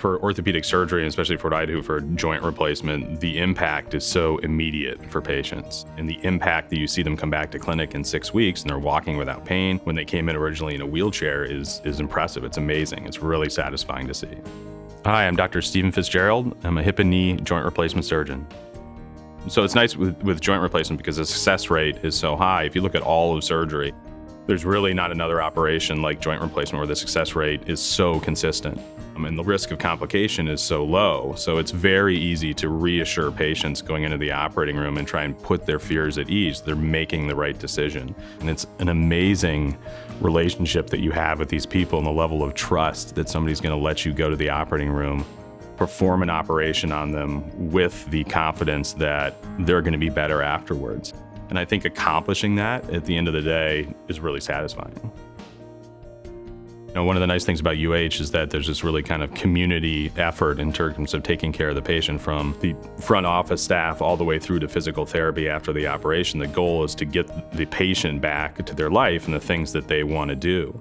For orthopedic surgery, and especially for what I do for joint replacement, the impact is so immediate for patients. And the impact that you see them come back to clinic in 6 weeks and they're walking without pain when they came in originally in a wheelchair is impressive. It's amazing. It's really satisfying to see. Hi, I'm Dr. Stephen Fitzgerald. I'm a hip and knee joint replacement surgeon. So it's nice with joint replacement because the success rate is so high. If you look at all of surgery, there's really not another operation like joint replacement where the success rate is so consistent. And the risk of complication is so low. So it's very easy to reassure patients going into the operating room and try and put their fears at ease. They're making the right decision. And it's an amazing relationship that you have with these people and the level of trust that somebody's going to let you go to the operating room, perform an operation on them with the confidence that they're going to be better afterwards. And I think accomplishing that at the end of the day is really satisfying. You know, one of the nice things about UH is that there's this really kind of community effort in terms of taking care of the patient, from the front office staff all the way through to physical therapy after the operation. The goal is to get the patient back to their life and the things that they want to do.